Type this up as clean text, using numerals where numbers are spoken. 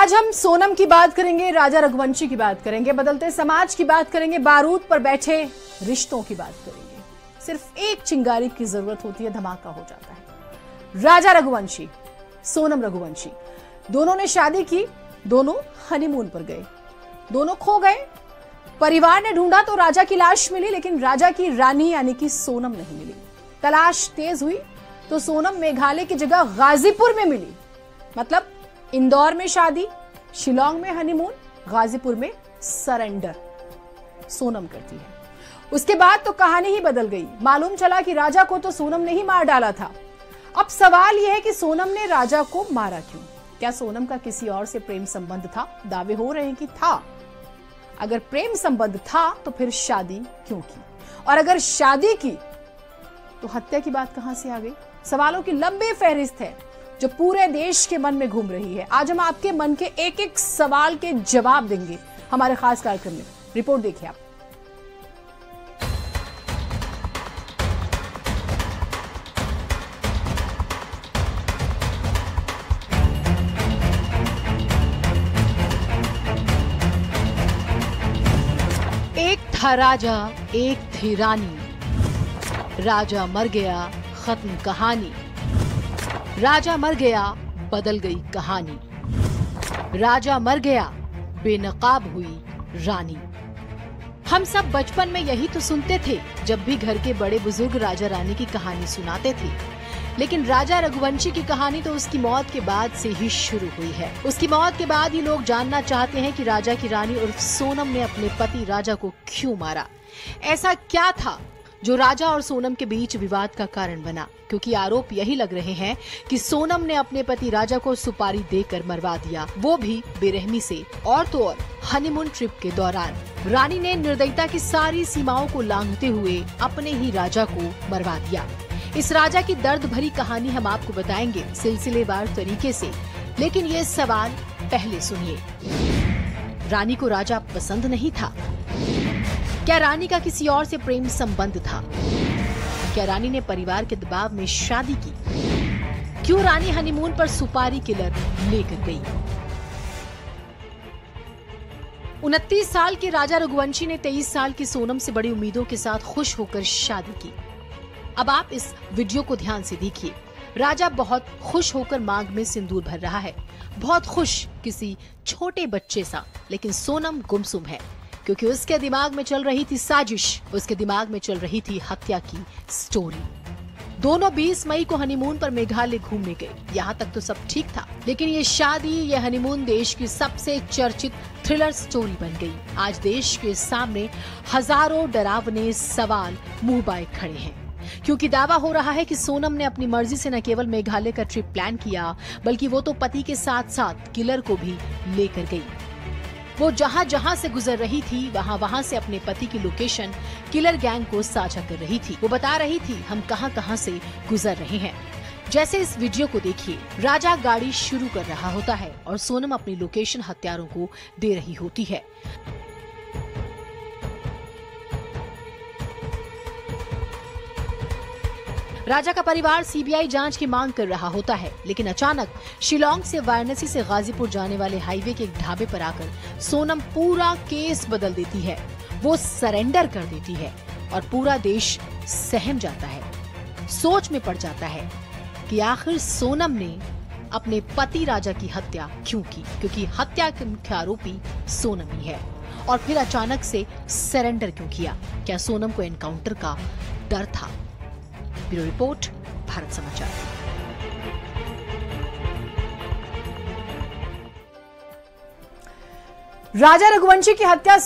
आज हम सोनम की बात करेंगे, राजा रघुवंशी की बात करेंगे, बदलते समाज की बात करेंगे, बारूद पर बैठे रिश्तों की बात करेंगे। सिर्फ एक चिंगारी की जरूरत होती है, धमाका हो जाता है। राजा रघुवंशी, सोनम रघुवंशी, दोनों ने शादी की, दोनों हनीमून पर गए, दोनों खो गए। परिवार ने ढूंढा तो राजा की लाश मिली, लेकिन राजा की रानी यानी कि सोनम नहीं मिली। तलाश तेज हुई तो सोनम मेघालय की जगह गाजीपुर में मिली। मतलब इंदौर में शादी, शिलोंग में हनीमून, गाजीपुर में सरेंडर सोनम करती है। उसके बाद तो कहानी ही बदल गई। मालूम चला कि राजा को तो सोनम ने ही मार डाला था। अब सवाल यह है कि सोनम ने राजा को मारा क्यों? क्या सोनम का किसी और से प्रेम संबंध था? दावे हो रहे हैं कि था। अगर प्रेम संबंध था तो फिर शादी क्यों की? और अगर शादी की तो हत्या की बात कहां से आ गई? सवालों की लंबी फहरिस्त है जो पूरे देश के मन में घूम रही है। आज हम आपके मन के एक एक सवाल के जवाब देंगे हमारे खास कार्यक्रम में। रिपोर्ट देखिए आप। एक था राजा, एक थी रानी। राजा मर गया, खत्म कहानी। राजा मर गया, बदल गई कहानी। राजा मर गया, बेनकाब हुई रानी। हम सब बचपन में यही तो सुनते थे जब भी घर के बड़े बुजुर्ग राजा रानी की कहानी सुनाते थे। लेकिन राजा रघुवंशी की कहानी तो उसकी मौत के बाद से ही शुरू हुई है। उसकी मौत के बाद ही लोग जानना चाहते हैं कि राजा की रानी उर्फ सोनम ने अपने पति राजा को क्यों मारा। ऐसा क्या था जो राजा और सोनम के बीच विवाद का कारण बना? क्योंकि आरोप यही लग रहे हैं कि सोनम ने अपने पति राजा को सुपारी देकर मरवा दिया, वो भी बेरहमी से। और तो और हनीमून ट्रिप के दौरान रानी ने निर्दयता की सारी सीमाओं को लांघते हुए अपने ही राजा को मरवा दिया। इस राजा की दर्द भरी कहानी हम आपको बताएंगे सिलसिलेवार तरीके से। लेकिन ये सवाल पहले सुनिए। रानी को राजा पसंद नहीं था? क्या रानी का किसी और से प्रेम संबंध था? क्या रानी ने परिवार के दबाव में शादी की? क्यों रानी हनीमून पर सुपारी किलर लेकर गई? 29 साल के राजा रघुवंशी ने 23 साल की सोनम से बड़ी उम्मीदों के साथ खुश होकर शादी की। अब आप इस वीडियो को ध्यान से देखिए। राजा बहुत खुश होकर मांग में सिंदूर भर रहा है, बहुत खुश किसी छोटे बच्चे सा। लेकिन सोनम गुमसुम है क्योंकि उसके दिमाग में चल रही थी साजिश, उसके दिमाग में चल रही थी हत्या की स्टोरी। दोनों 20 मई को हनीमून पर मेघालय घूमने गए। यहाँ तक तो सब ठीक था, लेकिन ये शादी, ये हनीमून देश की सबसे चर्चित थ्रिलर स्टोरी बन गई। आज देश के सामने हजारों डरावने सवाल मुंह बाए खड़े हैं, क्योंकि दावा हो रहा है कि सोनम ने अपनी मर्जी से न केवल मेघालय का ट्रिप प्लान किया, बल्कि वो तो पति के साथ साथ किलर को भी लेकर गई। वो जहां जहां से गुजर रही थी, वहां वहां से अपने पति की लोकेशन किलर गैंग को साझा कर रही थी। वो बता रही थी हम कहां कहां से गुजर रहे हैं। जैसे इस वीडियो को देखिए। राजा गाड़ी शुरू कर रहा होता है और सोनम अपनी लोकेशन हत्यारों को दे रही होती है। राजा का परिवार सीबीआई जांच की मांग कर रहा होता है, लेकिन अचानक शिलोंग से वाराणसी से गाजीपुर जाने वाले हाईवे के एक ढाबे पर आकर सोनम पूरा केस बदल देती है। वो सरेंडर कर देती है और पूरा देश सहम जाता है, सोच में पड़ जाता है कि आखिर सोनम ने अपने पति राजा की हत्या क्यों की, क्योंकि हत्या के मुख्य आरोपी सोनम ही है। और फिर अचानक से सरेंडर क्यों किया? क्या सोनम को एनकाउंटर का डर था? ब्यूरो रिपोर्ट, भारत समाचार। राजा रघुवंशी की हत्या